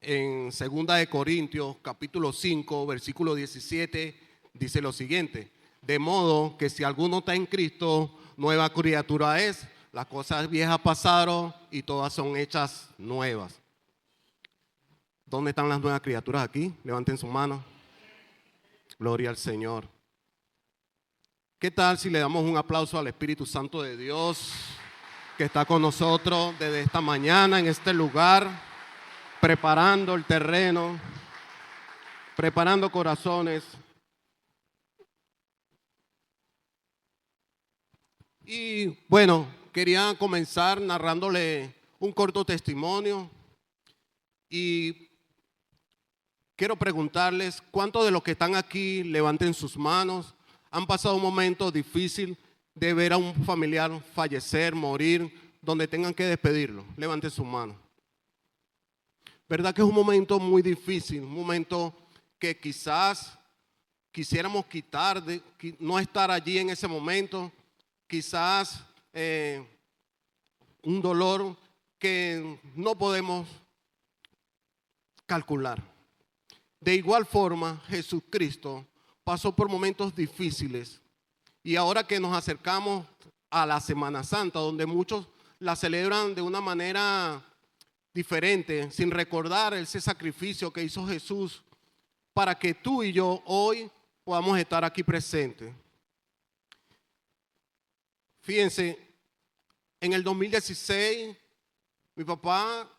en Segunda de Corintios, capítulo 5, versículo 17, dice lo siguiente: de modo que si alguno está en Cristo, nueva criatura es, las cosas viejas pasaron y todas son hechas nuevas. ¿Dónde están las nuevas criaturas aquí? Levanten su mano. Gloria al Señor. ¿Qué tal si le damos un aplauso al Espíritu Santo de Dios que está con nosotros desde esta mañana en este lugar, preparando el terreno, preparando corazones? Y bueno, quería comenzar narrándole un corto testimonio y quiero preguntarles, ¿cuántos de los que están aquí, levanten sus manos, han pasado un momento difícil de ver a un familiar fallecer, morir, donde tengan que despedirlo? Levanten su mano. ¿Verdad que es un momento muy difícil? Un momento que quizás quisiéramos quitar, no estar allí en ese momento. Quizás un dolor que no podemos calcular. De igual forma, Jesucristo pasó por momentos difíciles y ahora que nos acercamos a la Semana Santa, donde muchos la celebran de una manera diferente, sin recordar ese sacrificio que hizo Jesús para que tú y yo hoy podamos estar aquí presentes. Fíjense, en el 2016 mi papá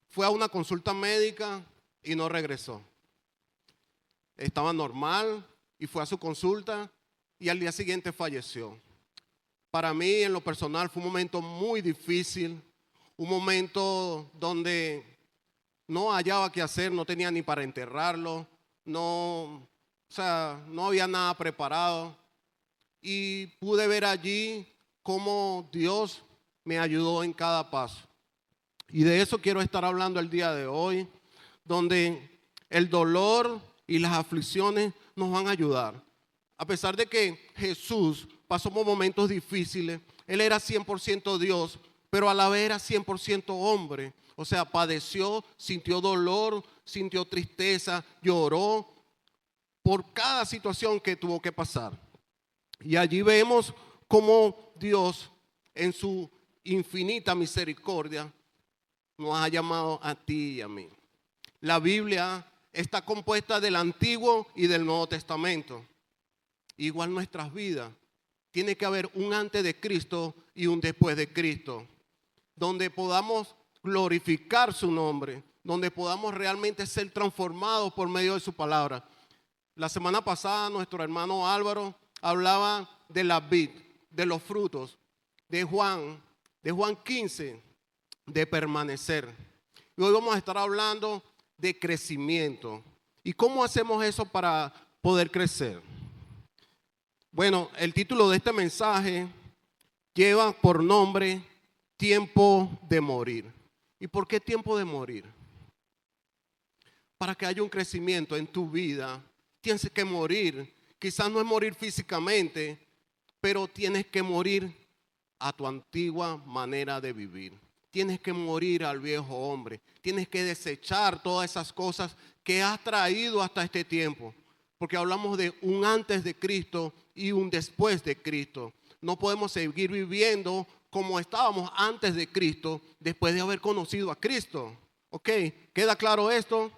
fue a una consulta médica y no regresó. Estaba normal y fue a su consulta y al día siguiente falleció. Para mí, en lo personal, fue un momento muy difícil, un momento donde no hallaba qué hacer, no tenía ni para enterrarlo, no había nada preparado. Y pude ver allí cómo Dios me ayudó en cada paso. Y de eso quiero estar hablando el día de hoy, donde el dolor y las aflicciones nos van a ayudar. A pesar de que Jesús pasó por momentos difíciles, Él era 100% Dios, pero a la vez era 100% hombre. O sea, padeció, sintió dolor, sintió tristeza, lloró por cada situación que tuvo que pasar. Y allí vemos cómo Dios, en su infinita misericordia, nos ha llamado a ti y a mí. La Biblia está compuesta del Antiguo y del Nuevo Testamento. Igual nuestras vidas. Tiene que haber un antes de Cristo y un después de Cristo, donde podamos glorificar su nombre, donde podamos realmente ser transformados por medio de su palabra. La semana pasada nuestro hermano Álvaro hablaba de la vid, de los frutos, de Juan 15, de permanecer. Y hoy vamos a estar hablando de crecimiento. ¿Y cómo hacemos eso para poder crecer? Bueno, el título de este mensaje lleva por nombre Tiempo de morir. ¿Y por qué tiempo de morir? Para que haya un crecimiento en tu vida, tienes que morir. Quizás no es morir físicamente, pero tienes que morir a tu antigua manera de vivir. Tienes que morir al viejo hombre. Tienes que desechar todas esas cosas que has traído hasta este tiempo. Porque hablamos de un antes de Cristo y un después de Cristo. No podemos seguir viviendo como estábamos antes de Cristo, después de haber conocido a Cristo. ¿Ok? ¿Queda claro esto?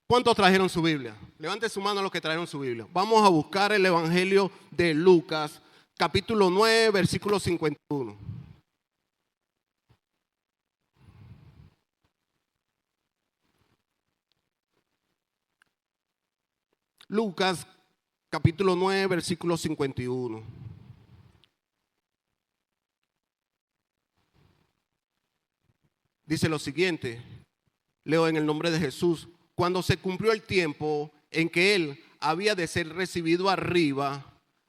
¿Cuántos trajeron su Biblia? Levanten su mano los que trajeron su Biblia. Vamos a buscar el Evangelio de Lucas, capítulo 9, versículo 51. Lucas, capítulo 9, versículo 51. Dice lo siguiente, leo en el nombre de Jesús. Cuando se cumplió el tiempo en que él había de ser recibido arriba,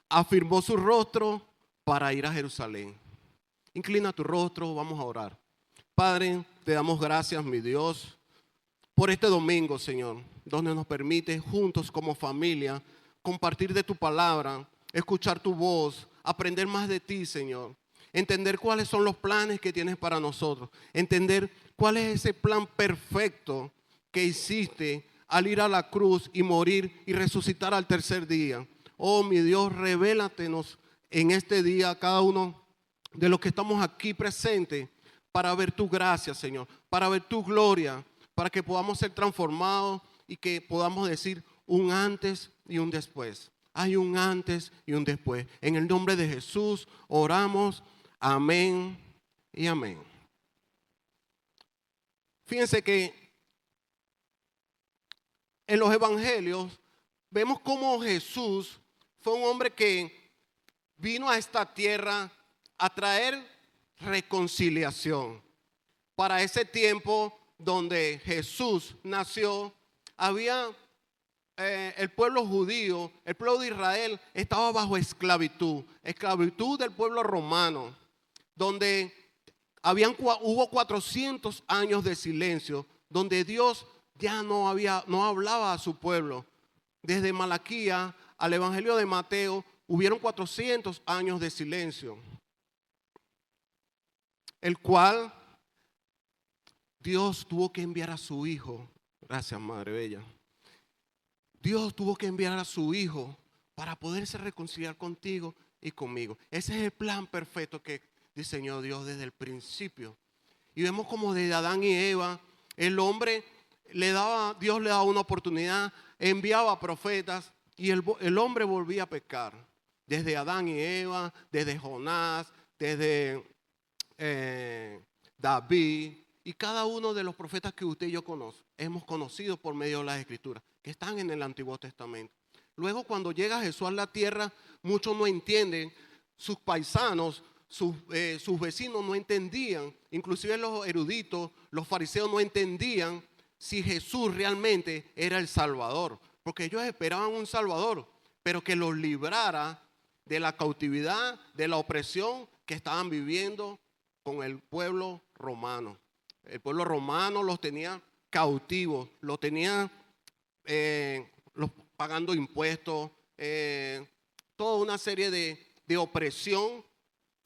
afirmó su rostro para ir a Jerusalén. Inclina tu rostro, vamos a orar. Padre, te damos gracias, mi Dios, por este domingo, Señor, donde nos permite juntos como familia compartir de tu palabra, escuchar tu voz, aprender más de ti, Señor. Entender cuáles son los planes que tienes para nosotros. Entender ¿Cuál es ese plan perfecto que hiciste al ir a la cruz y morir y resucitar al tercer día? Oh, mi Dios, revélatenos en este día a cada uno de los que estamos aquí presentes para ver tu gracia, Señor, para ver tu gloria, para que podamos ser transformados y que podamos decir un antes y un después. Hay un antes y un después. En el nombre de Jesús oramos. Amén y amén. Fíjense que en los evangelios vemos cómo Jesús fue un hombre que vino a esta tierra a traer reconciliación. Para ese tiempo donde Jesús nació, había el pueblo judío, el pueblo de Israel estaba bajo esclavitud del pueblo romano, donde hubo 400 años de silencio, donde Dios ya no hablaba a su pueblo. Desde Malaquía al Evangelio de Mateo hubieron 400 años de silencio, el cual Dios tuvo que enviar a su Hijo. Gracias, Madre Bella. Dios tuvo que enviar a su Hijo para poderse reconciliar contigo y conmigo. Ese es el plan perfecto que diseñó Dios desde el principio. Y vemos como desde Adán y Eva, el hombre Dios le daba una oportunidad, enviaba profetas y el hombre volvía a pecar. Desde Adán y Eva, desde Jonás, desde David y cada uno de los profetas que usted y yo hemos conocido por medio de las Escrituras, que están en el Antiguo Testamento. Luego, cuando llega Jesús a la tierra, muchos no entienden, sus paisanos, sus vecinos no entendían, inclusive los eruditos, los fariseos no entendían si Jesús realmente era el Salvador, porque ellos esperaban un Salvador, pero que los librara de la cautividad, de la opresión que estaban viviendo con el pueblo romano. El pueblo romano los tenía cautivos, los tenía pagando impuestos, toda una serie de opresión,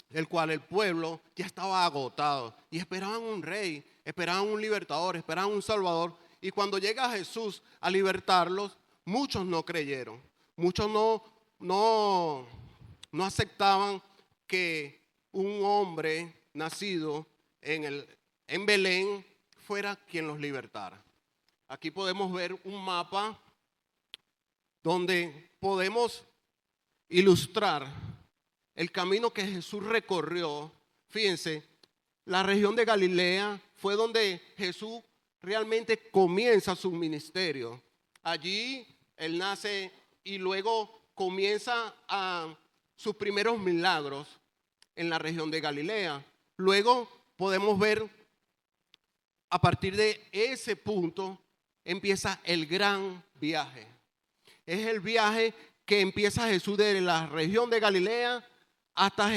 el cual el pueblo ya estaba agotado y esperaban un rey, esperaban un libertador, esperaban un salvador. Y cuando llega Jesús a libertarlos, muchos no creyeron, muchos no aceptaban que un hombre nacido en Belén fuera quien los libertara. Aquí podemos ver un mapa donde podemos ilustrar el camino que Jesús recorrió. Fíjense, la región de Galilea fue donde Jesús realmente comienza su ministerio. Allí él nace y luego comienza sus primeros milagros en la región de Galilea. Luego podemos ver, a partir de ese punto, empieza el gran viaje. Es el viaje que empieza Jesús de la región de Galilea hasta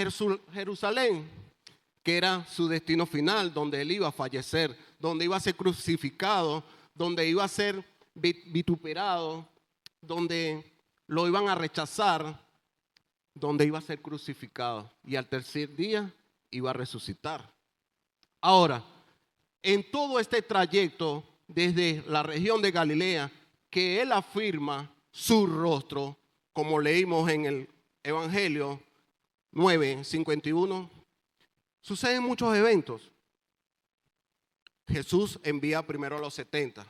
Jerusalén, que era su destino final, donde él iba a fallecer, donde iba a ser crucificado, donde iba a ser vituperado, donde lo iban a rechazar, donde iba a ser crucificado y al tercer día iba a resucitar. Ahora, en todo este trayecto desde la región de Galilea, que él afirma su rostro, como leímos en el Evangelio 9:51, suceden muchos eventos. Jesús envía primero a los 70.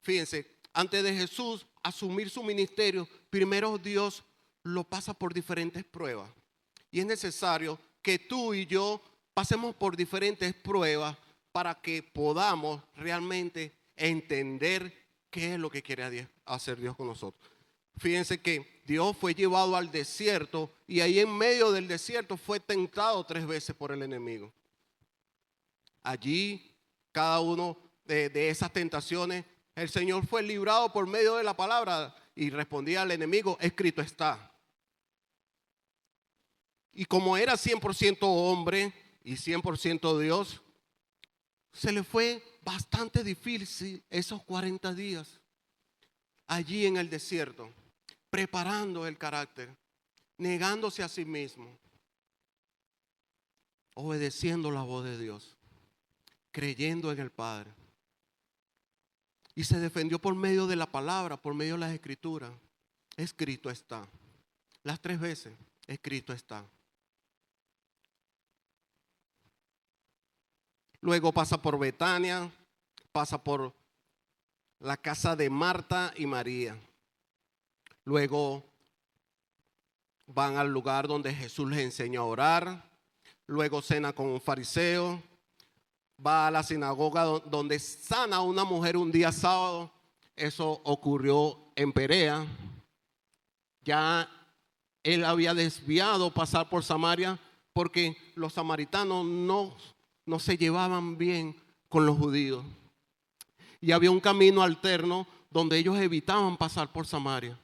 Fíjense, antes de Jesús asumir su ministerio, primero Dios lo pasa por diferentes pruebas. Y es necesario que tú y yo pasemos por diferentes pruebas para que podamos realmente entender qué es lo que quiere hacer Dios con nosotros. Fíjense que Dios fue llevado al desierto y ahí en medio del desierto fue tentado 3 veces por el enemigo. Allí, cada uno de esas tentaciones, el Señor fue librado por medio de la palabra y respondía al enemigo: escrito está. Y como era 100% hombre y 100% Dios, se le fue bastante difícil esos 40 días allí en el desierto, preparando el carácter, negándose a sí mismo, obedeciendo la voz de Dios. creyendo en el Padre. Y se defendió por medio de la palabra, por medio de las escrituras. Escrito está. Las 3 veces, escrito está. Luego pasa por Betania, pasa por la casa de Marta y María. Luego van al lugar donde Jesús les enseñó a orar. Luego cena con un fariseo. Va a la sinagoga donde sana a una mujer un día sábado. Eso ocurrió en Perea. Ya él había desviado pasar por Samaria porque los samaritanos no se llevaban bien con los judíos. Y había un camino alterno donde ellos evitaban pasar por Samaria.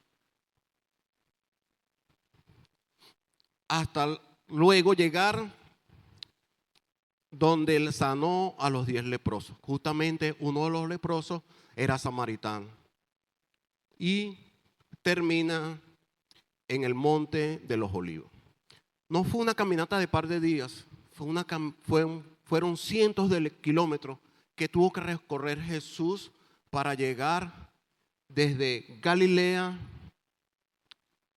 Hasta luego llegar donde él sanó a los 10 leprosos. Justamente uno de los leprosos era samaritano. Y termina en el monte de los olivos. No fue una caminata de par de días, fueron cientos de kilómetros que tuvo que recorrer Jesús para llegar desde Galilea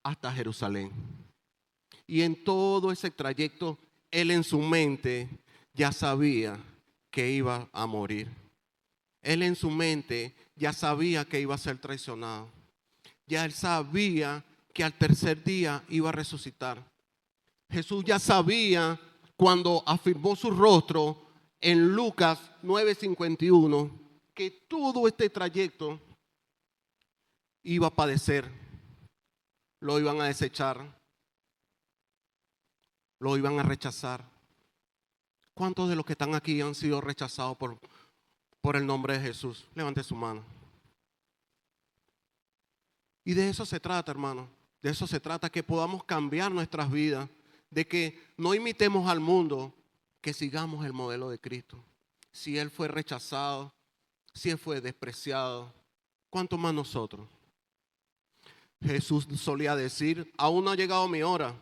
hasta Jerusalén. Y en todo ese trayecto, él en su mente ya sabía que iba a morir. Él en su mente ya sabía que iba a ser traicionado. Ya él sabía que al tercer día iba a resucitar. Jesús ya sabía cuando afirmó su rostro en Lucas 9:51 que todo este trayecto iba a padecer. Lo iban a desechar, lo iban a rechazar. ¿Cuántos de los que están aquí han sido rechazados por el nombre de Jesús? Levante su mano. Y de eso se trata, hermano. De eso se trata, que podamos cambiar nuestras vidas. De que no imitemos al mundo, que sigamos el modelo de Cristo. Si Él fue rechazado, si Él fue despreciado, ¿cuánto más nosotros? Jesús solía decir, aún no ha llegado mi hora.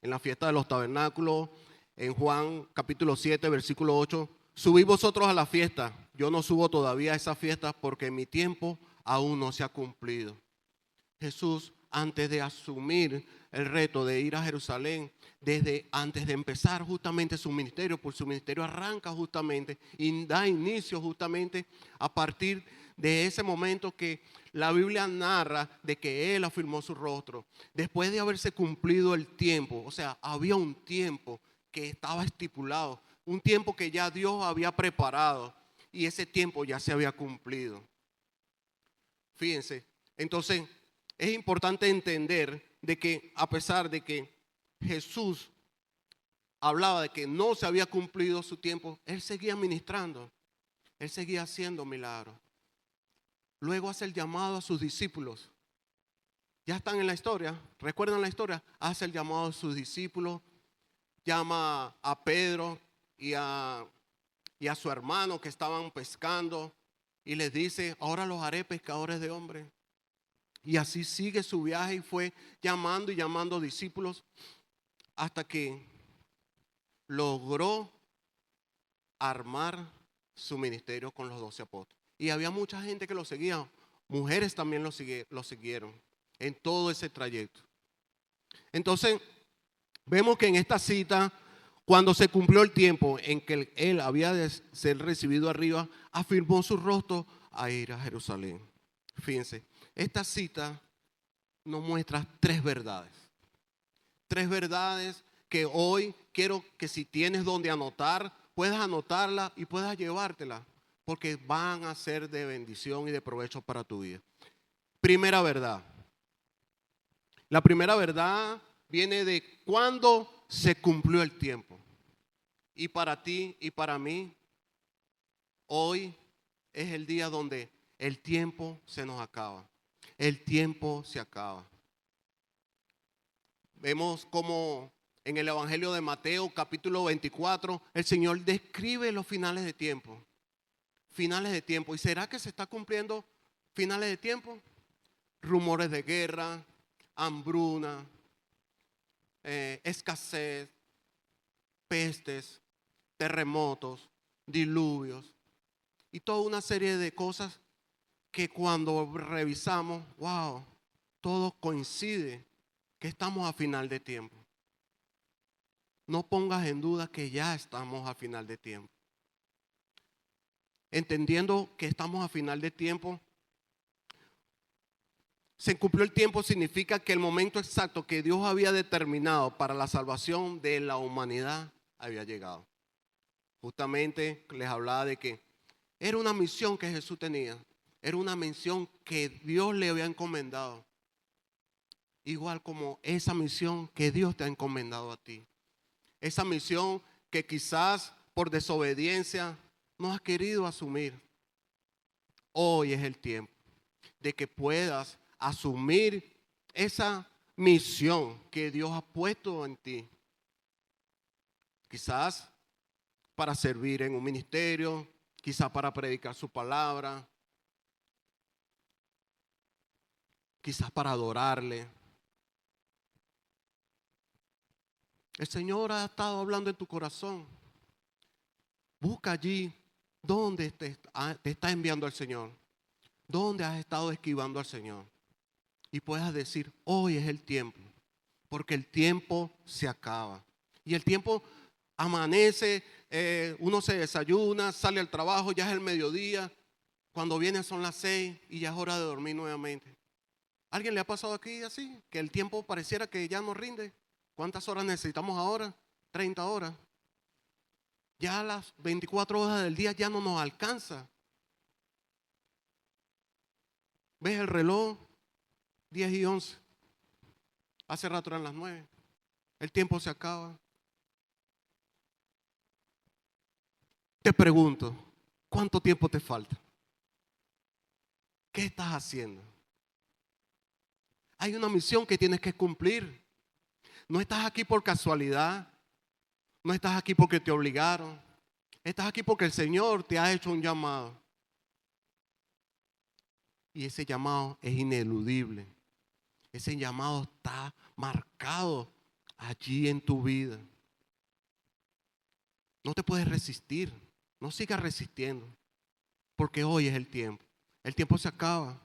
En la fiesta de los tabernáculos, en Juan capítulo 7, versículo 8, subid vosotros a la fiesta. Yo no subo todavía a esa fiesta porque mi tiempo aún no se ha cumplido. Jesús, antes de asumir el reto de ir a Jerusalén, desde antes de empezar justamente su ministerio, pues su ministerio arranca justamente y da inicio justamente a partir de ese momento que la Biblia narra de que Él afirmó su rostro. Después de haberse cumplido el tiempo, o sea, había un tiempo que estaba estipulado, un tiempo que ya Dios había preparado y ese tiempo ya se había cumplido. Fíjense, entonces es importante entender de que a pesar de que Jesús hablaba de que no se había cumplido su tiempo, Él seguía ministrando, Él seguía haciendo milagros. Luego hace el llamado a sus discípulos. Ya están en la historia, recuerdan la historia, hace el llamado a sus discípulos, llama a Pedro y a su hermano que estaban pescando y les dice, ahora los haré pescadores de hombres. Y así sigue su viaje y fue llamando y llamando discípulos hasta que logró armar su ministerio con los 12 apóstoles. Y había mucha gente que lo seguía, mujeres también lo siguieron en todo ese trayecto. Entonces, vemos que en esta cita, cuando se cumplió el tiempo en que él había de ser recibido arriba, afirmó su rostro a ir a Jerusalén. Fíjense, esta cita nos muestra 3 verdades. 3 verdades que hoy quiero que si tienes donde anotar, puedas anotarla y puedas llevártela, porque van a ser de bendición y de provecho para tu vida. Primera verdad. La primera verdad viene de cuando se cumplió el tiempo. Y para ti y para mí, hoy es el día donde el tiempo se nos acaba. El tiempo se acaba. Vemos como en el Evangelio de Mateo, capítulo 24, el Señor describe los finales de tiempo. Finales de tiempo. ¿Y será que se está cumpliendo finales de tiempo? Rumores de guerra, hambruna, escasez, pestes, terremotos. diluvios y toda una serie de cosas que cuando revisamos, wow, todo coincide que estamos a final de tiempo. No pongas en duda que ya estamos a final de tiempo. Entendiendo que estamos a final de tiempo, se cumplió el tiempo significa que el momento exacto que Dios había determinado para la salvación de la humanidad había llegado. Justamente les hablaba de que era una misión que Jesús tenía, era una misión que Dios le había encomendado, igual como esa misión que Dios te ha encomendado a ti. Esa misión que quizás por desobediencia no has querido asumir. Hoy es el tiempo de que puedas asumir esa misión que Dios ha puesto en ti. Quizás para servir en un ministerio, quizás para predicar su palabra, quizás para adorarle. El Señor ha estado hablando en tu corazón. Busca allí donde te está enviando el Señor, donde has estado esquivando al Señor. Y puedas decir, hoy es el tiempo, porque el tiempo se acaba. Y el tiempo amanece, uno se desayuna, sale al trabajo, ya es el mediodía. Cuando viene son las 6 y ya es hora de dormir nuevamente. ¿Alguien le ha pasado aquí así? Que el tiempo pareciera que ya no rinde. ¿Cuántas horas necesitamos ahora? 30 horas. Ya las 24 horas del día ya no nos alcanza. ¿Ves el reloj? 10:11. Hace rato eran las 9. El tiempo se acaba. Te pregunto, ¿cuánto tiempo te falta? ¿Qué estás haciendo? Hay una misión que tienes que cumplir. No estás aquí por casualidad. No estás aquí porque te obligaron. Estás aquí porque el Señor te ha hecho un llamado. Y ese llamado es ineludible. Ese llamado está marcado allí en tu vida. No te puedes resistir. No sigas resistiendo. Porque hoy es el tiempo. El tiempo se acaba.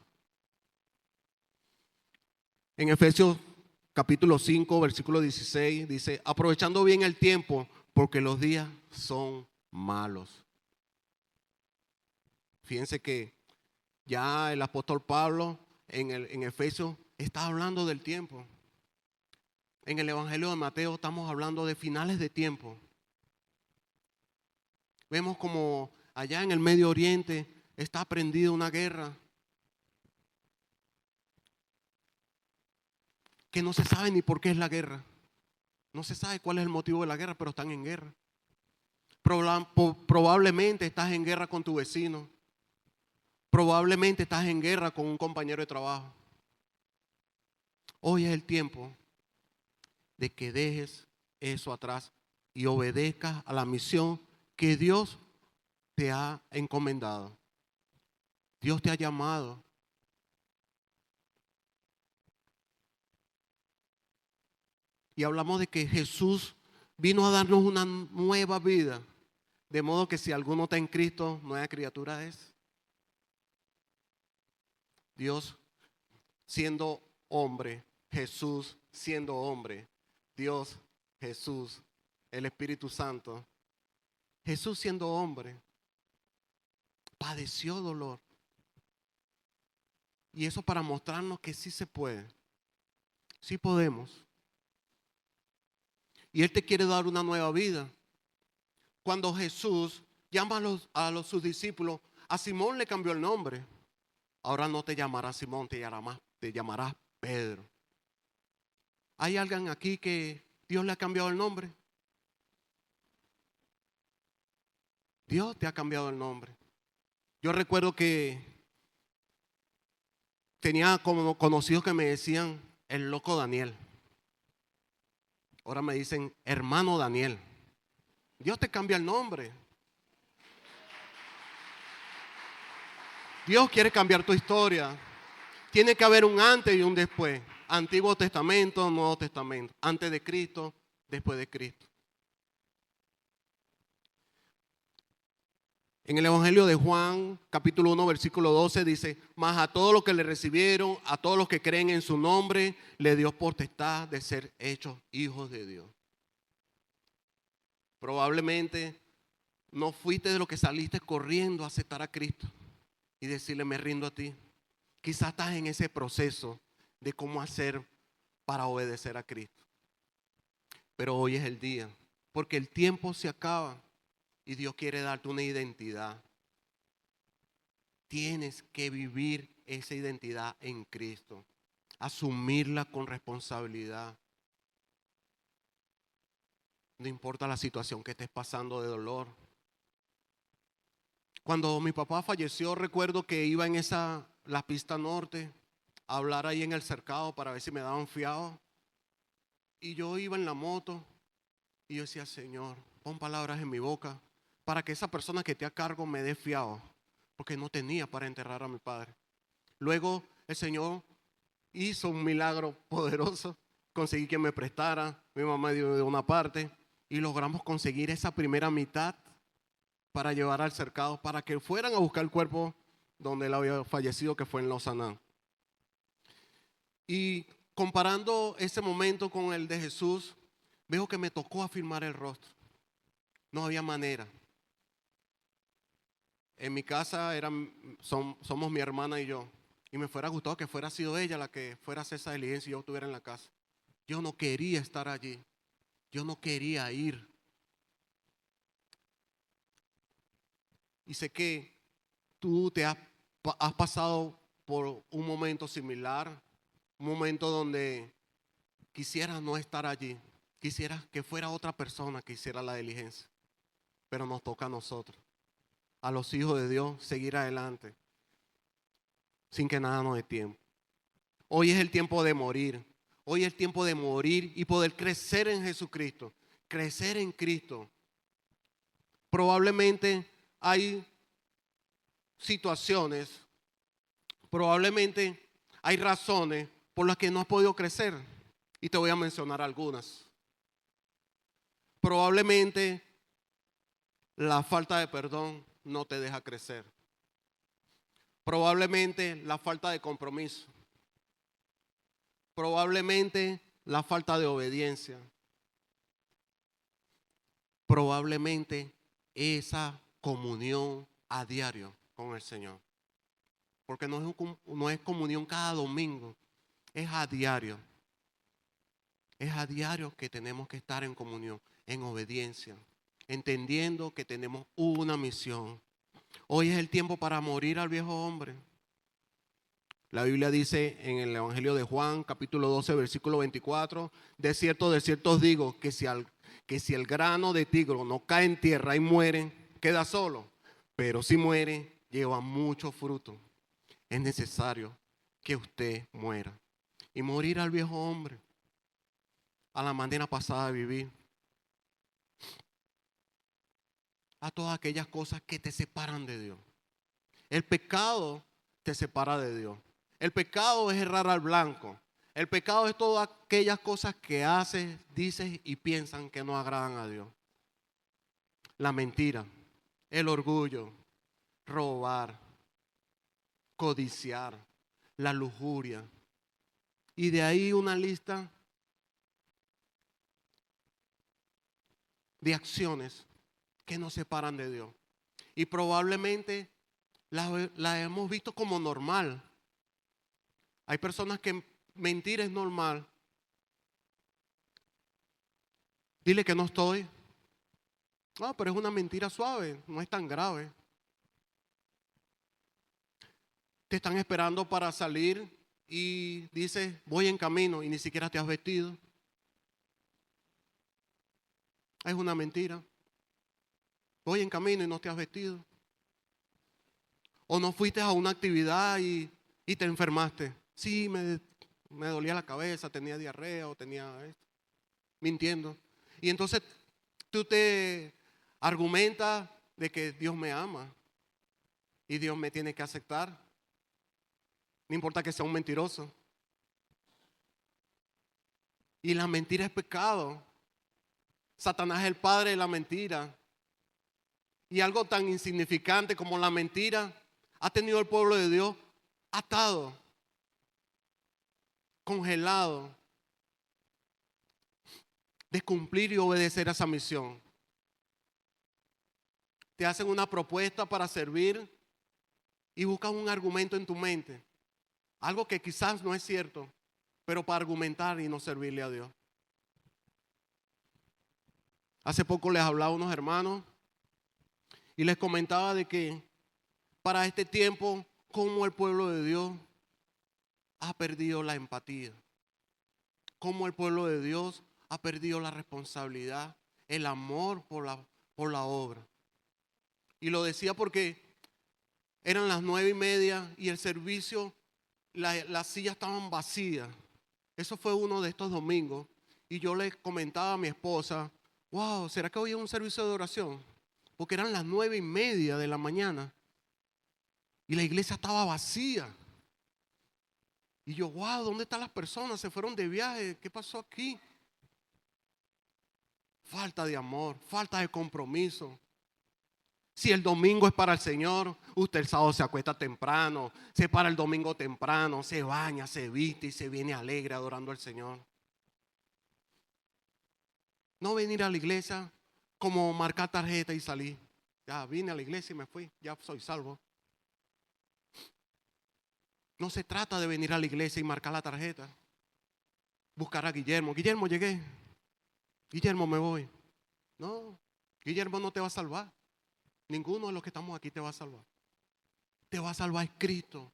En Efesios capítulo 5, versículo 16 dice, aprovechando bien el tiempo porque los días son malos. Fíjense que ya el apóstol Pablo en Efesios está hablando del tiempo. En el Evangelio de Mateo estamos hablando de finales de tiempo. Vemos como allá en el Medio Oriente está prendida una guerra que no se sabe ni por qué es la guerra. No se sabe cuál es el motivo de la guerra, pero están en guerra. Probablemente estás en guerra con tu vecino. Probablemente estás en guerra con un compañero de trabajo. Hoy es el tiempo de que dejes eso atrás y obedezcas a la misión que Dios te ha encomendado. Dios te ha llamado. Y hablamos de que Jesús vino a darnos una nueva vida. De modo que si alguno está en Cristo, nueva criatura es. Dios siendo hombre, Jesús siendo hombre, Dios, Jesús, el Espíritu Santo. Jesús siendo hombre, padeció dolor. Y eso para mostrarnos que sí se puede, sí podemos. Y Él te quiere dar una nueva vida. Cuando Jesús llama sus discípulos, a Simón le cambió el nombre. Ahora no te llamarás Simón, te llamarás Pedro. ¿Hay alguien aquí que Dios le ha cambiado el nombre? Dios te ha cambiado el nombre. Yo recuerdo que tenía como conocidos que me decían el loco Daniel. Ahora me dicen hermano Daniel. Dios te cambia el nombre. Dios quiere cambiar tu historia. Tiene que haber un antes y un después. Antiguo Testamento, Nuevo Testamento. Antes de Cristo, después de Cristo. En el Evangelio de Juan, capítulo 1, versículo 12, dice: mas a todos los que le recibieron, a todos los que creen en su nombre, le dio potestad de ser hechos hijos de Dios. Probablemente no fuiste de los que saliste corriendo a aceptar a Cristo y decirle: me rindo a ti. Quizás estás en ese proceso de cómo hacer para obedecer a Cristo. Pero hoy es el día, porque el tiempo se acaba y Dios quiere darte una identidad. Tienes que vivir esa identidad en Cristo, asumirla con responsabilidad. No importa la situación que estés pasando de dolor. Cuando mi papá falleció, recuerdo que iba en la pista norte a hablar ahí en el cercado para ver si me daban fiado. Y yo iba en la moto y yo decía: Señor, pon palabras en mi boca para que esa persona que te a cargo me dé fiado, porque no tenía para enterrar a mi padre. Luego el Señor hizo un milagro poderoso. Conseguí que me prestara, mi mamá dio de una parte y logramos conseguir esa primera mitad para llevar al cercado, para que fueran a buscar el cuerpo donde él había fallecido, que fue en Lozaná. Y comparando ese momento con el de Jesús, veo que me tocó afirmar el rostro. No había manera. En mi casa somos mi hermana y yo. Y me fuera gustado que fuera sido ella la que fuera a hacer esa diligencia y yo estuviera en la casa. Yo no quería estar allí. Yo no quería ir. Y sé que tú has pasado por un momento similar. Un momento donde quisieras no estar allí. Quisieras que fuera otra persona que hiciera la diligencia. Pero nos toca a nosotros, a los hijos de Dios, seguir adelante sin que nada nos dé tiempo. Hoy es el tiempo de morir. Hoy es el tiempo de morir y poder crecer en Jesucristo. Crecer en Cristo. Probablemente hay situaciones, probablemente hay razones por las que no has podido crecer. Y te voy a mencionar algunas. Probablemente la falta de perdón no te deja crecer. Probablemente la falta de compromiso. Probablemente la falta de obediencia. Probablemente esa comunión a diario con el Señor. Porque no es comunión cada domingo, es a diario. Es a diario que tenemos que estar en comunión, en obediencia, entendiendo que tenemos una misión. Hoy es el tiempo para morir al viejo hombre. La Biblia dice en el Evangelio de Juan, capítulo 12, versículo 24: de cierto os digo que si el grano de trigo no cae en tierra y muere, queda solo. Pero si muere, lleva mucho fruto. Es necesario que usted muera. Y morir al viejo hombre, a la manera pasada de vivir, a todas aquellas cosas que te separan de Dios. El pecado te separa de Dios. El pecado es errar al blanco. El pecado es todas aquellas cosas que haces, dices y piensan que no agradan a Dios. La mentira, el orgullo, robar, codiciar, la lujuria. Y de ahí una lista de acciones que nos separan de Dios. Y probablemente la hemos visto como normal. Hay personas que mentir es normal. Dile que no estoy. No, pero es una mentira suave, no es tan grave. Te están esperando para salir y dices: voy en camino, y ni siquiera te has vestido. Es una mentira. Voy en camino y no te has vestido. O no fuiste a una actividad y te enfermaste. Sí, me dolía la cabeza, tenía diarrea o tenía esto. Mintiendo. Y entonces tú te argumentas de que Dios me ama y Dios me tiene que aceptar. No importa que sea un mentiroso. Y la mentira es pecado. Satanás es el padre de la mentira. Y algo tan insignificante como la mentira ha tenido el pueblo de Dios atado, congelado, de cumplir y obedecer a esa misión. Te hacen una propuesta para servir y buscan un argumento en tu mente. Algo que quizás no es cierto, pero para argumentar y no servirle a Dios. Hace poco les hablaba a unos hermanos y les comentaba de que para este tiempo, cómo el pueblo de Dios ha perdido la empatía. Cómo el pueblo de Dios ha perdido la responsabilidad, el amor por la obra. Y lo decía porque eran las 9:30 y el servicio, las sillas estaban vacías. Eso fue uno de estos domingos. Y yo le comentaba a mi esposa, wow, ¿será que hoy es un servicio de oración? Porque eran las 9:30 de la mañana y la iglesia estaba vacía. Y yo, wow, ¿dónde están las personas? Se fueron de viaje. ¿Qué pasó aquí? Falta de amor, falta de compromiso. Si el domingo es para el Señor, usted el sábado se acuesta temprano, se para el domingo temprano, se baña, se viste y se viene alegre adorando al Señor. No venir a la iglesia como marcar tarjeta y salir. Ya vine a la iglesia y me fui, ya soy salvo. No se trata de venir a la iglesia y marcar la tarjeta. Buscar a Guillermo. Guillermo, llegué. Guillermo, me voy. No, Guillermo no te va a salvar. Ninguno de los que estamos aquí te va a salvar. Te va a salvar Cristo.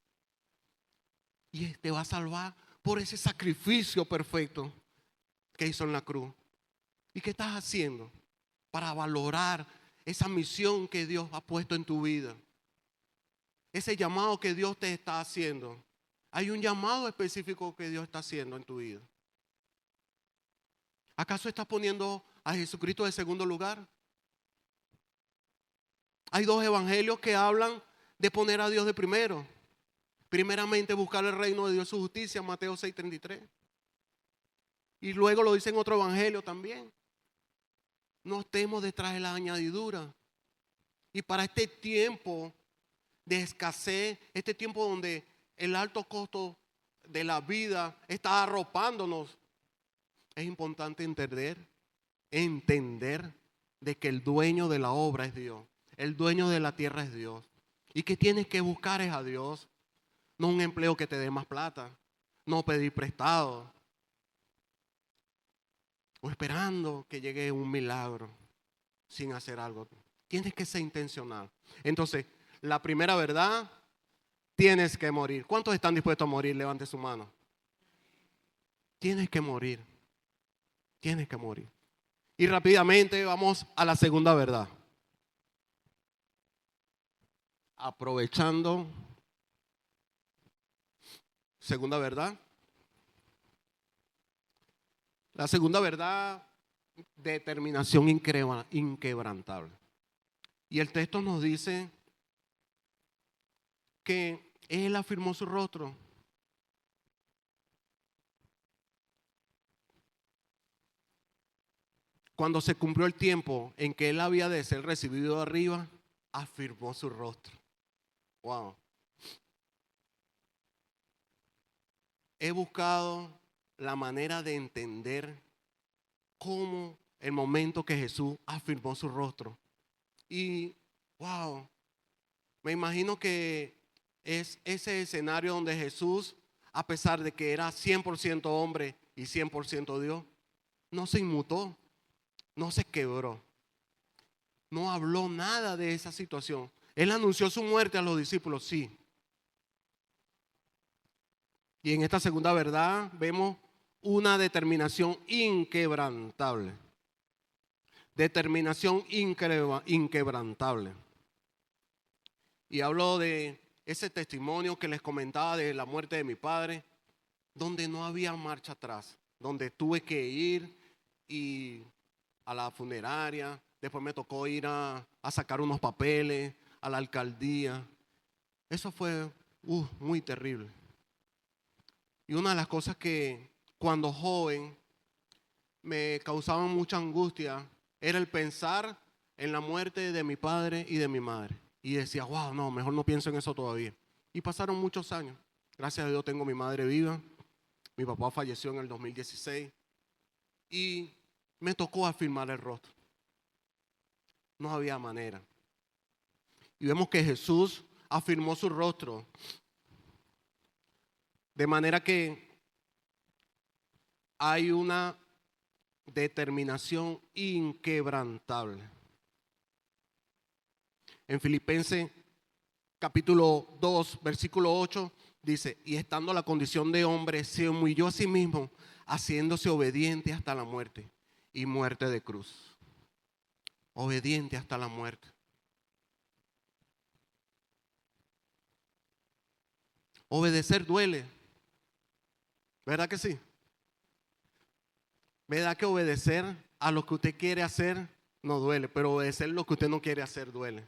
Y te va a salvar por ese sacrificio perfecto que hizo en la cruz. ¿Y qué estás haciendo para valorar esa misión que Dios ha puesto en tu vida? Ese llamado que Dios te está haciendo. Hay un llamado específico que Dios está haciendo en tu vida. ¿Acaso estás poniendo a Jesucristo de segundo lugar? Hay dos evangelios que hablan de poner a Dios de primero. Primeramente buscar el reino de Dios y su justicia, Mateo 6:33. Y luego lo dice en otro evangelio también. No estemos detrás de la añadidura. Y para este tiempo de escasez, este tiempo donde el alto costo de la vida está arropándonos, es importante entender de que el dueño de la obra es Dios. El dueño de la tierra es Dios. Y que tienes que buscar es a Dios. No un empleo que te dé más plata. No pedir prestado. O esperando que llegue un milagro sin hacer algo. Tienes que ser intencional. Entonces, la primera verdad, tienes que morir. ¿Cuántos están dispuestos a morir? Levante su mano. Tienes que morir. Tienes que morir. Y rápidamente vamos a la segunda verdad. Aprovechando. Segunda verdad. La segunda verdad, determinación inquebrantable. Y el texto nos dice que Él afirmó su rostro. Cuando se cumplió el tiempo en que Él había de ser recibido de arriba, afirmó su rostro. Wow. He buscado la manera de entender cómo el momento que Jesús afirmó su rostro. Y, wow, me imagino que es ese escenario donde Jesús, a pesar de que era 100% hombre y 100% Dios, no se inmutó, no se quebró, no habló nada de esa situación. Él anunció su muerte a los discípulos, sí. Y en esta segunda verdad vemos una determinación inquebrantable. Determinación inquebrantable. Y hablo de ese testimonio que les comentaba de la muerte de mi padre, donde no había marcha atrás, donde tuve que ir y a la funeraria, después me tocó ir a sacar unos papeles a la alcaldía. Eso fue muy terrible. Y una de las cosas que cuando joven me causaban mucha angustia era el pensar en la muerte de mi padre y de mi madre. Y decía, wow, no, mejor no pienso en eso todavía. Y pasaron muchos años. Gracias a Dios tengo mi madre viva. Mi papá falleció en el 2016. Y me tocó afirmar el rostro. No había manera. Y vemos que Jesús afirmó su rostro. De manera que hay una determinación inquebrantable. En Filipenses capítulo 2, versículo 8, dice, y estando en la condición de hombre, se humilló a sí mismo, haciéndose obediente hasta la muerte y muerte de cruz. Obediente hasta la muerte. Obedecer duele. ¿Verdad que sí? ¿Verdad que obedecer a lo que usted quiere hacer no duele? Pero obedecer lo que usted no quiere hacer duele.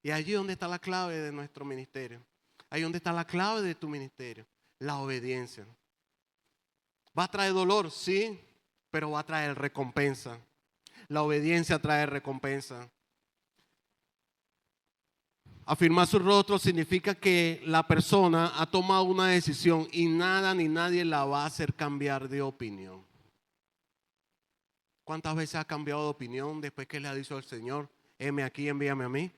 Y allí donde está la clave de nuestro ministerio. Ahí donde está la clave de tu ministerio. La obediencia. ¿Va a traer dolor? Sí, pero va a traer recompensa. La obediencia trae recompensa. Afirmar su rostro significa que la persona ha tomado una decisión y nada ni nadie la va a hacer cambiar de opinión. ¿Cuántas veces ha cambiado de opinión después que le ha dicho al Señor, heme aquí, envíame a mí?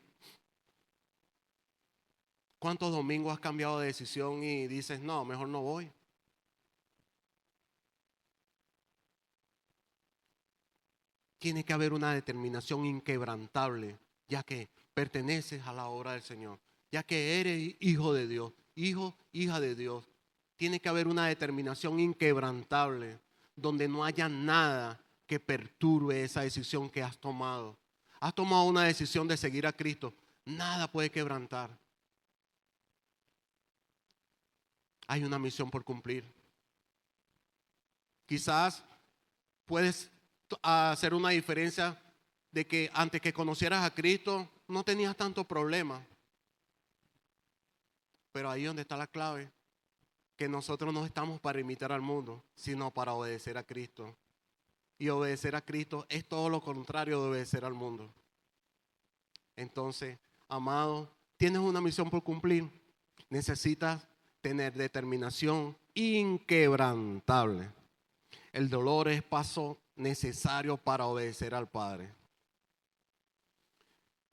¿Cuántos domingos has cambiado de decisión y dices, no, mejor no voy? Tiene que haber una determinación inquebrantable, ya que perteneces a la obra del Señor, ya que eres hijo de Dios, hija de Dios. Tiene que haber una determinación inquebrantable, donde no haya nada que perturbe esa decisión que has tomado. Has tomado una decisión de seguir a Cristo, nada puede quebrantar. Hay una misión por cumplir. Quizás puedes hacer una diferencia de que antes que conocieras a Cristo no tenías tanto problema. Pero ahí donde está la clave, que nosotros no estamos para imitar al mundo, sino para obedecer a Cristo. Y obedecer a Cristo es todo lo contrario de obedecer al mundo. Entonces, amado, tienes una misión por cumplir. Necesitas tener determinación inquebrantable. El dolor es paso necesario para obedecer al Padre.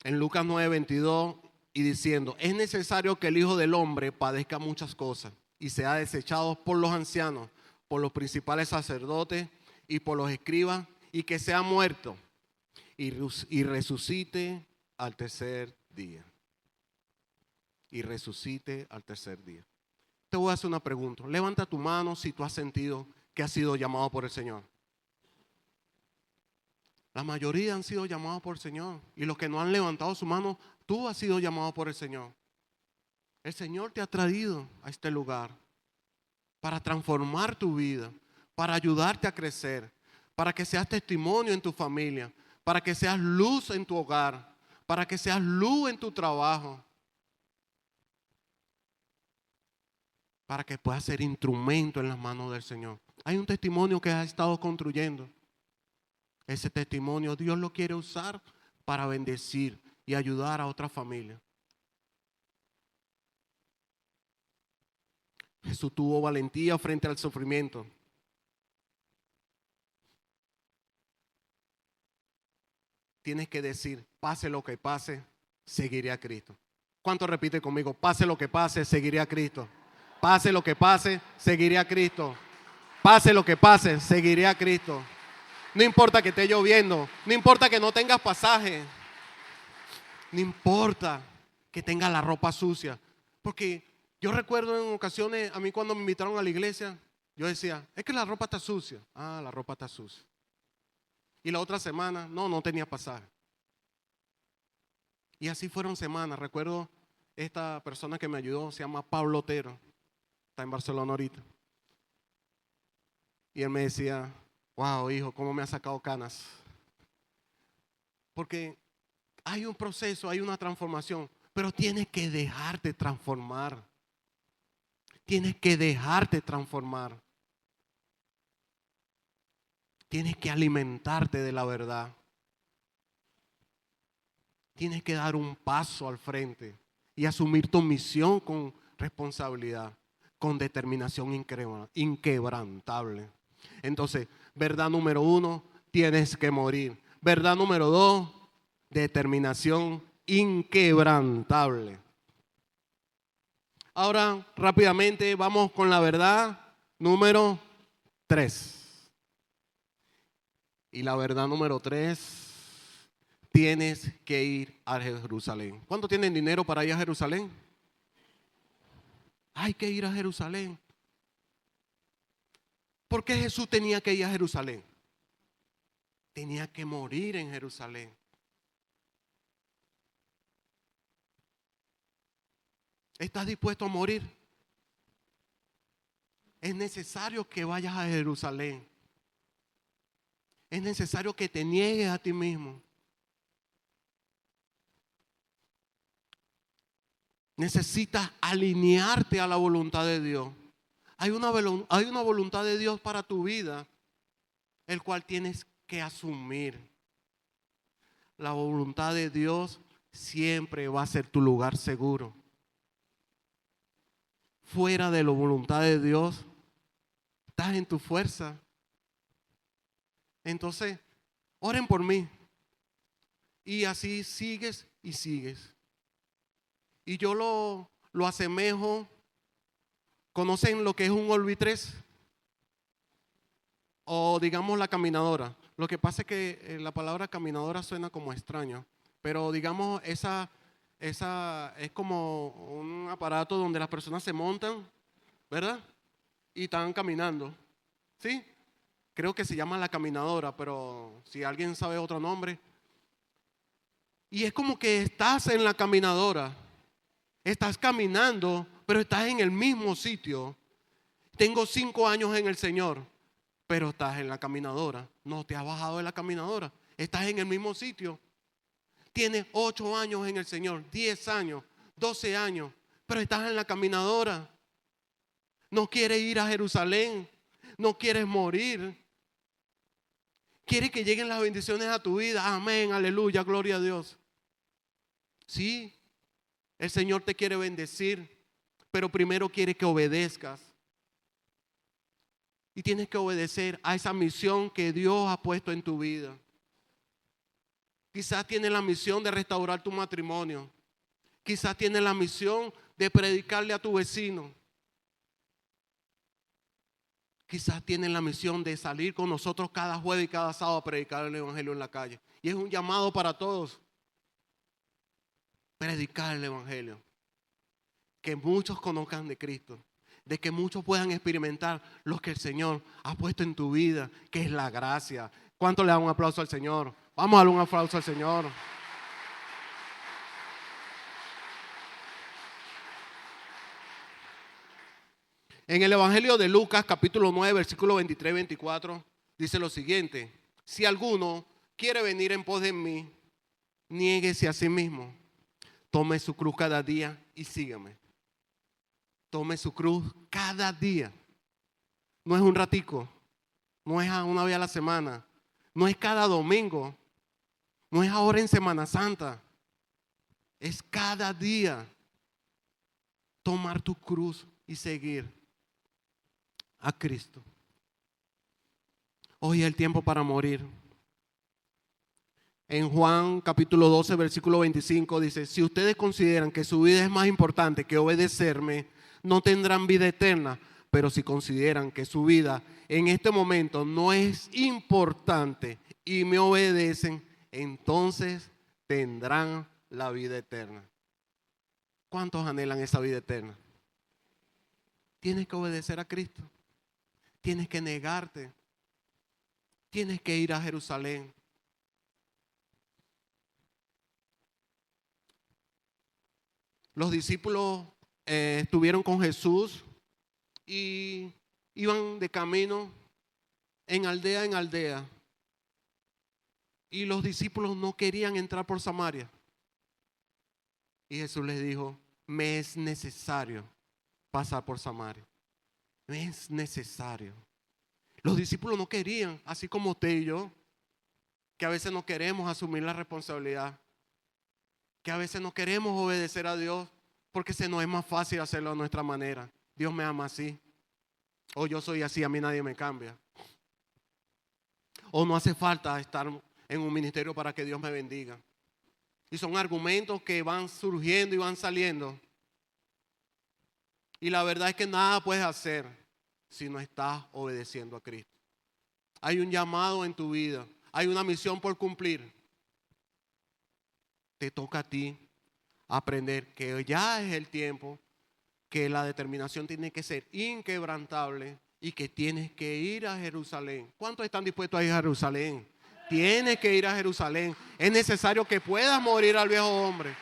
En Lucas 9:22 y diciendo, es necesario que el Hijo del Hombre padezca muchas cosas y sea desechado por los ancianos, por los principales sacerdotes y por los escribas, y que sea muerto y resucite al tercer día. Y resucite al tercer día. Te voy a hacer una pregunta. Levanta tu mano si tú has sentido que has sido llamado por el Señor. La mayoría han sido llamados por el Señor. Y los que no han levantado su mano, tú has sido llamado por el Señor. El Señor te ha traído a este lugar para transformar tu vida, para ayudarte a crecer, para que seas testimonio en tu familia, para que seas luz en tu hogar, para que seas luz en tu trabajo, para que puedas ser instrumento en las manos del Señor. Hay un testimonio que has estado construyendo. Ese testimonio Dios lo quiere usar para bendecir y ayudar a otra familia. Jesús tuvo valentía frente al sufrimiento. Tienes que decir, pase lo que pase, seguiré a Cristo. ¿Cuánto repite conmigo? Pase lo que pase, seguiré a Cristo. Pase lo que pase, seguiré a Cristo. Pase lo que pase, seguiré a Cristo. No importa que esté lloviendo, no importa que no tengas pasaje, no importa que tengas la ropa sucia. Porque yo recuerdo en ocasiones, a mí cuando me invitaron a la iglesia, yo decía, es que la ropa está sucia. Ah, la ropa está sucia. Y la otra semana, no tenía pasaje. Y así fueron semanas. Recuerdo esta persona que me ayudó, se llama Pablo Otero, está en Barcelona ahorita. Y él me decía, wow, hijo, cómo me ha sacado canas. Porque hay un proceso, hay una transformación, pero tienes que dejarte transformar. Tienes que dejarte transformar. Tienes que alimentarte de la verdad. Tienes que dar un paso al frente y asumir tu misión con responsabilidad, con determinación inquebrantable. Entonces, verdad número 1, tienes que morir. Verdad número 2, determinación inquebrantable. Ahora, rápidamente, vamos con la verdad número 3. Y la verdad número 3, tienes que ir a Jerusalén. ¿Cuántos tienen dinero para ir a Jerusalén? Hay que ir a Jerusalén. ¿Por qué Jesús tenía que ir a Jerusalén? Tenía que morir en Jerusalén. ¿Estás dispuesto a morir? Es necesario que vayas a Jerusalén. Es necesario que te niegues a ti mismo. Necesitas alinearte a la voluntad de Dios. Hay una voluntad de Dios para tu vida, el cual tienes que asumir. La voluntad de Dios siempre va a ser tu lugar seguro. Fuera de la voluntad de Dios, estás en tu fuerza. Entonces, oren por mí. Y así sigues y sigues. Y yo lo asemejo. ¿Conocen lo que es un Olvi-3? O digamos la caminadora. Lo que pasa es que la palabra caminadora suena como extraño. Pero digamos esa es como un aparato donde las personas se montan, ¿verdad? Y están caminando. ¿Sí? Creo que se llama la caminadora, pero si alguien sabe otro nombre. Y es como que estás en la caminadora. Estás caminando, pero estás en el mismo sitio. Tengo 5 años en el Señor, pero estás en la caminadora. No te has bajado de la caminadora. Estás en el mismo sitio. Tienes 8 años en el Señor, 10 años, 12 años, pero estás en la caminadora. No quieres ir a Jerusalén. No quieres morir. Quieres que lleguen las bendiciones a tu vida. Amén, aleluya, gloria a Dios. Sí, el Señor te quiere bendecir, pero primero quiere que obedezcas. Y tienes que obedecer a esa misión que Dios ha puesto en tu vida. Quizás tienes la misión de restaurar tu matrimonio. Quizás tienes la misión de predicarle a tu vecino. Quizás tienes la misión de salir con nosotros cada jueves y cada sábado a predicar el evangelio en la calle. Y es un llamado para todos. Predicar el evangelio. Que muchos conozcan de Cristo. De que muchos puedan experimentar lo que el Señor ha puesto en tu vida, que es la gracia. ¿Cuánto le dan un aplauso al Señor? Vamos a darle un aplauso al Señor. En el Evangelio de Lucas, capítulo 9, versículo 23 y 24, dice lo siguiente: si alguno quiere venir en pos de mí, niéguese a sí mismo, tome su cruz cada día y sígame. Tome su cruz cada día. No es un ratico, no es una vez a la semana, no es cada domingo, no es ahora en Semana Santa, es cada día tomar tu cruz y seguir a Cristo. Hoy es el tiempo para morir. En Juan capítulo 12, versículo 25 dice: si ustedes consideran que su vida es más importante que obedecerme, no tendrán vida eterna. Pero si consideran que su vida en este momento no es importante y me obedecen, entonces tendrán la vida eterna. ¿Cuántos anhelan esa vida eterna? Tienes que obedecer a Cristo. Tienes que negarte. Tienes que ir a Jerusalén. Los discípulos estuvieron con Jesús y iban de camino en aldea. Y los discípulos no querían entrar por Samaria. Y Jesús les dijo: me es necesario pasar por Samaria. Me es necesario. Los discípulos no querían, así como usted y yo, que a veces no queremos asumir la responsabilidad. que a veces no queremos obedecer a Dios porque se nos es más fácil hacerlo a nuestra manera. Dios me ama así. O yo soy así, a mí nadie me cambia. O no hace falta estar en un ministerio para que Dios me bendiga. Y son argumentos que van surgiendo y van saliendo. Y la verdad es que nada puedes hacer si no estás obedeciendo a Cristo. Hay un llamado en tu vida. Hay una misión por cumplir. Te toca a ti aprender que ya es el tiempo, que la determinación tiene que ser inquebrantable y que tienes que ir a Jerusalén. ¿Cuántos están dispuestos a ir a Jerusalén? Tienes que ir a Jerusalén. Es necesario que puedas morir al viejo hombre.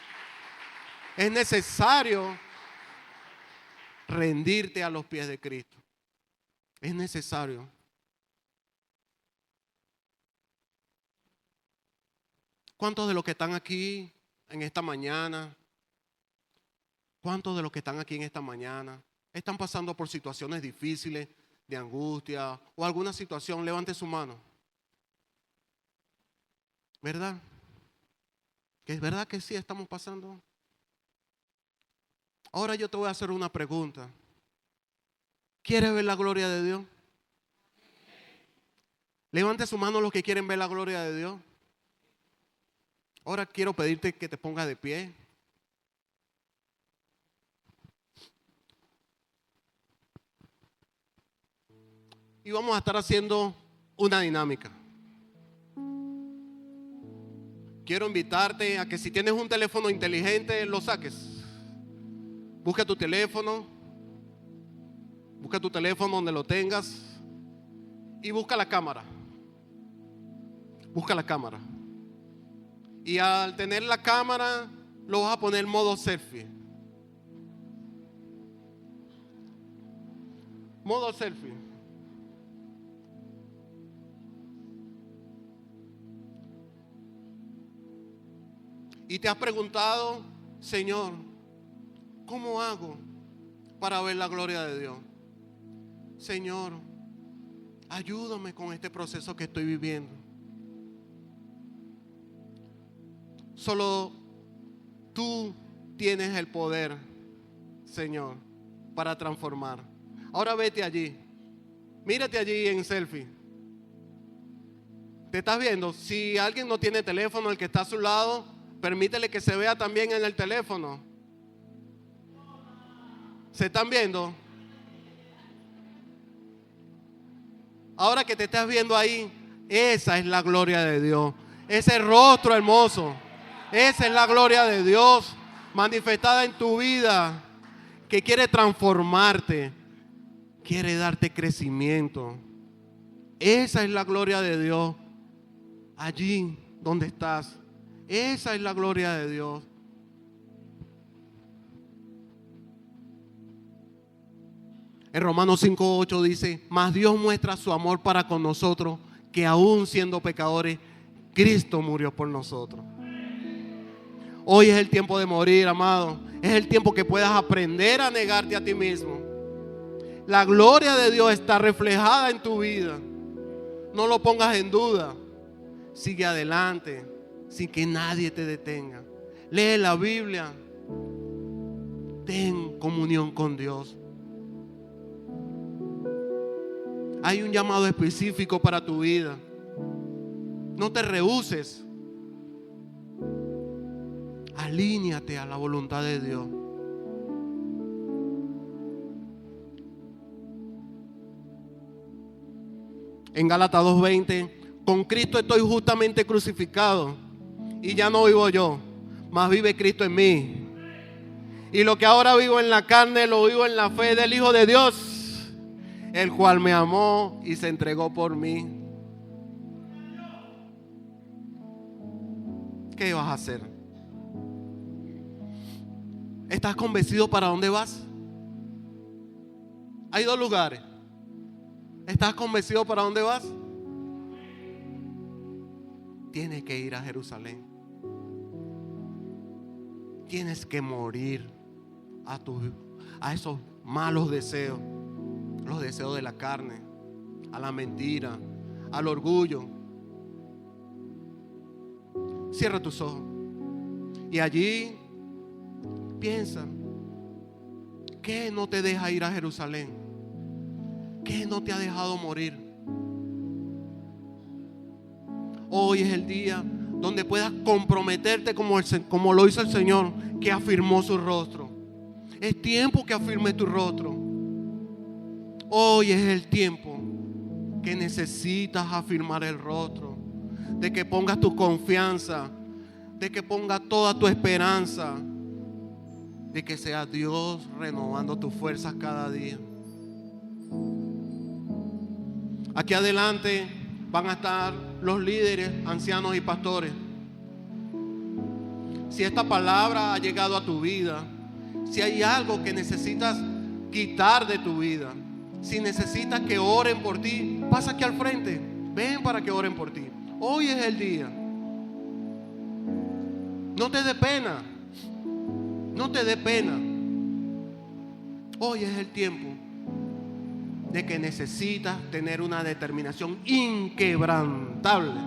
Es necesario rendirte a los pies de Cristo. Es necesario. ¿Cuántos de los que están aquí en esta mañana? ¿Cuántos de los que están aquí en esta mañana están pasando por situaciones difíciles, de angustia o alguna situación? Levante su mano. ¿Verdad? ¿Que es verdad que sí estamos pasando? Ahora yo te voy a hacer una pregunta. ¿Quieres ver la gloria de Dios? Levante su mano los que quieren ver la gloria de Dios. Ahora quiero pedirte que te pongas de pie. Y vamos a estar haciendo una dinámica. Quiero invitarte a que si tienes un teléfono inteligente, lo saques. Busca tu teléfono. Busca tu teléfono donde lo tengas. Y busca la cámara. Busca la cámara. Y al tener la cámara, lo vas a poner en modo selfie. Modo selfie. Y te has preguntado, Señor, ¿cómo hago para ver la gloria de Dios? Señor, ayúdame con este proceso que estoy viviendo. Solo tú tienes el poder, Señor, para transformar. Ahora vete allí. Mírate allí en selfie. ¿Te estás viendo? Si alguien no tiene teléfono, el que está a su lado, permítele que se vea también en el teléfono. ¿Se están viendo? Ahora que te estás viendo ahí, esa es la gloria de Dios. Ese rostro hermoso. Esa es la gloria de Dios manifestada en tu vida, que quiere transformarte, quiere darte crecimiento. Esa es la gloria de Dios. Allí donde estás. Esa es la gloria de Dios. En Romanos 5:8 dice: mas Dios muestra su amor para con nosotros, que aún siendo pecadores, Cristo murió por nosotros. Hoy es el tiempo de morir, amado. Es el tiempo que puedas aprender a negarte a ti mismo. La gloria de Dios está reflejada en tu vida. No lo pongas en duda. Sigue adelante sin que nadie te detenga. Lee la Biblia. Ten comunión con Dios. Hay un llamado específico para tu vida. No te rehúses. Alíñate a la voluntad de Dios. En Gálatas 2:20, con Cristo estoy justamente crucificado y ya no vivo yo, mas vive Cristo en mí. Y lo que ahora vivo en la carne, lo vivo en la fe del Hijo de Dios, el cual me amó y se entregó por mí. ¿Qué vas a hacer? ¿Estás convencido para dónde vas? Hay dos lugares. ¿Estás convencido para dónde vas? Tienes que ir a Jerusalén. Tienes que morir a esos malos deseos. Los deseos de la carne, a la mentira, al orgullo. Cierra tus ojos. Y allí piensa, ¿qué no te deja ir a Jerusalén? ¿Qué no te ha dejado morir? Hoy es el día donde puedas comprometerte como lo hizo el Señor, que afirmó su rostro. Es tiempo que afirmes tu rostro. Hoy es el tiempo que necesitas afirmar el rostro, de que pongas tu confianza, de que pongas toda tu esperanza, de que sea Dios renovando tus fuerzas cada día. Aquí adelante van a estar los líderes, ancianos y pastores. Si esta palabra ha llegado a tu vida, si hay algo que necesitas quitar de tu vida, si necesitas que oren por ti, pasa aquí al frente. Ven para que oren por ti. Hoy es el día. No te dé pena. No te dé pena. Hoy es el tiempo de que necesitas tener una determinación inquebrantable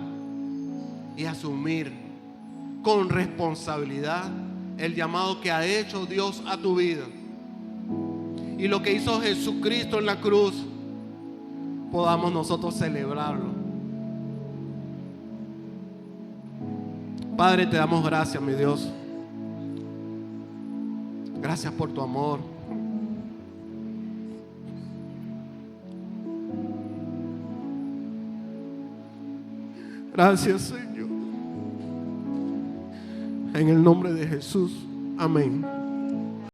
y asumir con responsabilidad el llamado que ha hecho Dios a tu vida. Y lo que hizo Jesucristo en la cruz, podamos nosotros celebrarlo. Padre, te damos gracias, mi Dios. Gracias por tu amor. Gracias, Señor. En el nombre de Jesús. Amén.